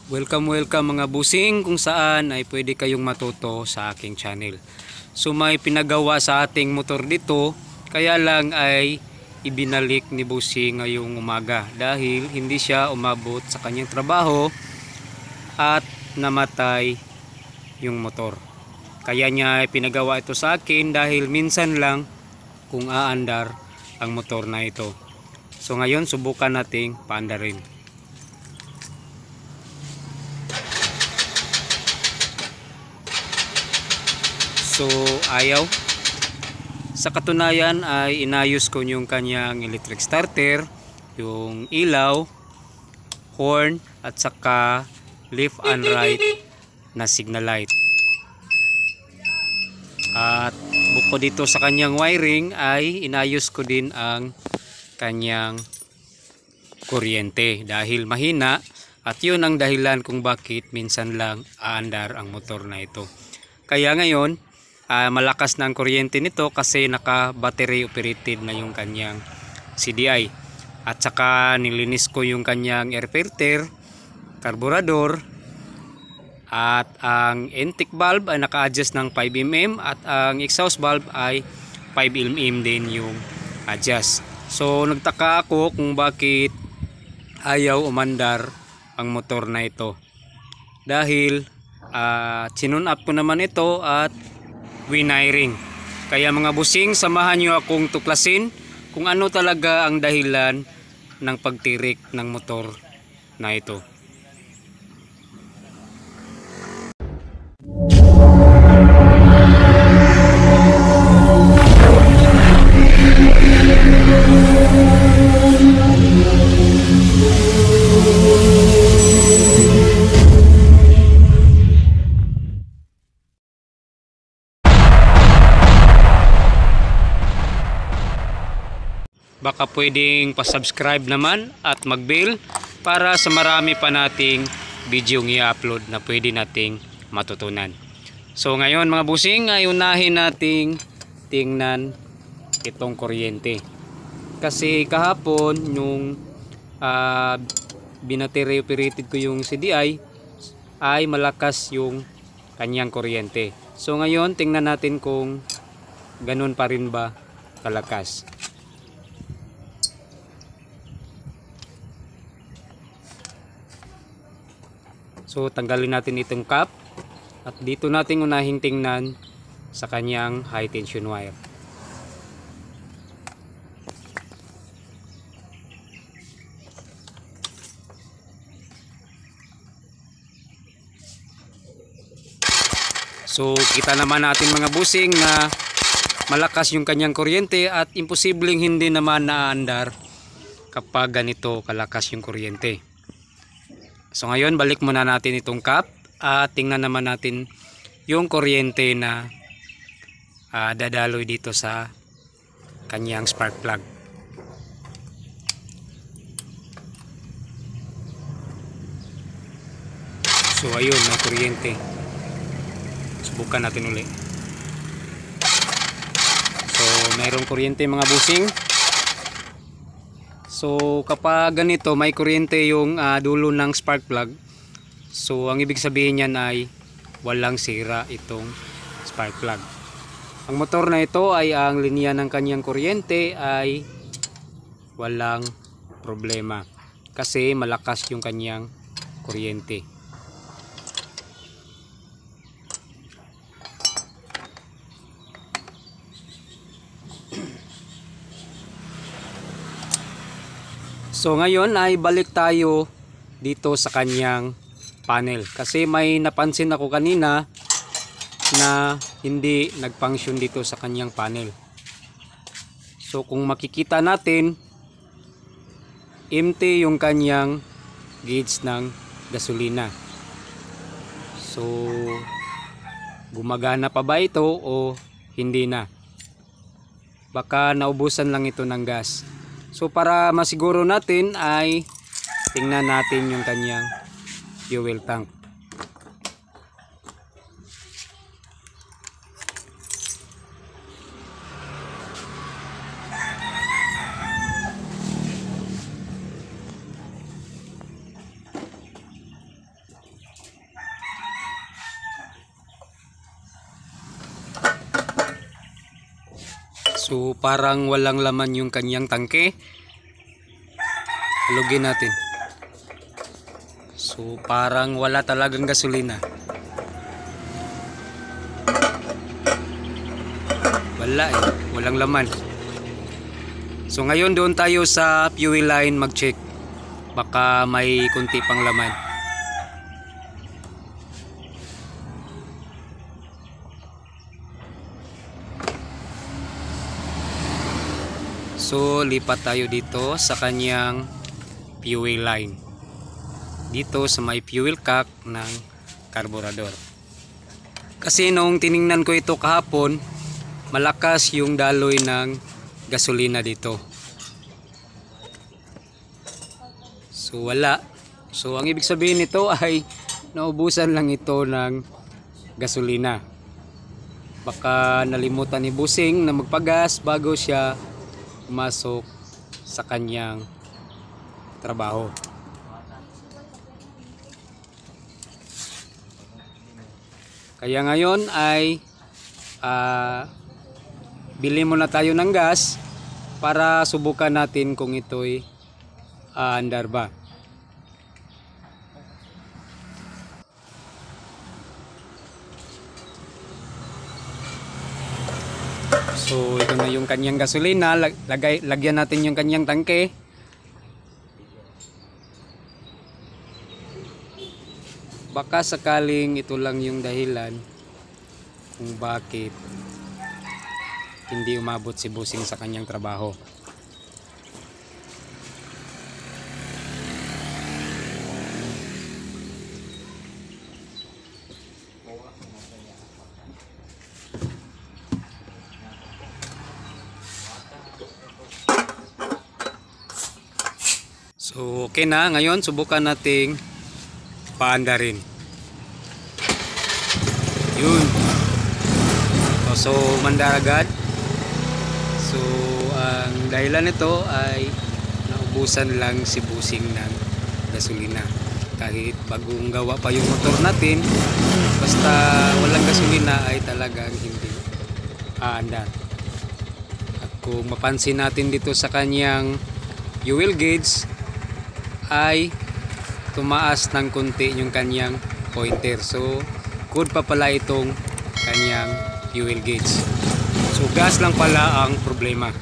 Welcome mga busing kung saan ay pwede kayong matuto sa aking channel. So may pinagawa sa ating motor dito, kaya lang ay ibinalik ni busing ngayong umaga dahil hindi siya umabot sa kanyang trabaho at namatay yung motor. Kaya niya pinagawa ito sa akin dahil minsan lang kung aandar ang motor na ito. So ngayon subukan nating paandarin. So ayaw. Sa katunayan ay inayos ko yung kanyang electric starter, yung ilaw, horn at saka left and right na signal light. At bukod dito sa kanyang wiring ay inayos ko din ang kanyang kuryente dahil mahina, at yun ang dahilan kung bakit minsan lang aandar ang motor na ito. Kaya ngayon malakas na ang kuryente nito kasi naka battery operated na yung kanyang CDI. At saka nilinis ko yung kanyang air filter, carburetor, at ang intake valve ay naka-adjust ng 5mm at ang exhaust valve ay 5mm din yung adjust. So nagtaka ako kung bakit ayaw umandar ang motor na ito dahil sinun up ko naman ito at winiring. Kaya mga busing, samahan nyo akong tuklasin kung ano talaga ang dahilan ng pagtirik ng motor na ito. Baka pwedeng pa-subscribe naman at mag-bell para sa marami pa nating video i-upload na pwede nating matutunan. So ngayon mga busing ay unahin nating tingnan itong kuryente. Kasi kahapon yung binattery operated ko yung CDI ay malakas yung kanyang kuryente. So ngayon tingnan natin kung ganun pa rin ba kalakas. So tanggalin natin itong cap at dito natin unahing tingnan sa kanyang high tension wire. So kita naman natin mga busing na malakas yung kanyang kuryente at imposibleng hindi naman naaandar kapag ganito kalakas yung kuryente. So ngayon balik muna natin itong cap at tingnan naman natin yung kuryente na dadaloy dito sa kanyang spark plug. So ayun, may kuryente. Subukan natin ulit. So mayroong kuryente mga busing. So kapag ganito may kuryente yung dulo ng spark plug, so ang ibig sabihin niyan ay walang sira itong spark plug. Ang motor na ito ay ang linya ng kanyang kuryente ay walang problema kasi malakas yung kanyang kuryente. So ngayon ay balik tayo dito sa kanyang panel kasi may napansin ako kanina na hindi nag-function dito sa kanyang panel. So kung makikita natin, empty yung kanyang gauge ng gasolina. So gumagana pa ba ito o hindi na? Baka naubusan lang ito ng gas. So para masiguro natin ay tingnan natin yung kanyang fuel tank. So parang walang laman yung kanyang tangke. Halugin natin. So parang wala talagang gasolina. Wala eh, walang laman. So ngayon doon tayo sa fuel line mag-check. Baka may kunti pang laman. So lipat tayo dito sa kanyang fuel line. Dito sa may fuel cock ng carburetor. Kasi nung tiningnan ko ito kahapon, malakas yung daloy ng gasolina dito. So wala. So ang ibig sabihin nito ay naubusan lang ito ng gasolina. Baka nalimutan ni Busing na magpagas bago siya pumasok sa kanyang trabaho. Kaya ngayon ay bili muna tayo ng gas para subukan natin kung ito'y andar ba. So ito na yung kanyang gasolina. Lagyan natin yung kanyang tangke. Baka sakaling ito lang yung dahilan kung bakit hindi umabot si Busing sa kanyang trabaho. So okay na, ngayon subukan nating paandarin. Yun. So mandar agad. So ang dahilan nito ay naubusan lang si Busing ng gasolina. Kahit bagong gawa pa yung motor natin, basta walang gasolina ay talagang hindi aandar. At kung mapansin natin dito sa kanyang fuel gauge ay tumaas ng konti yung kanyang pointer. So good pa pala itong kanyang fuel gauge. So gas lang pala ang problema.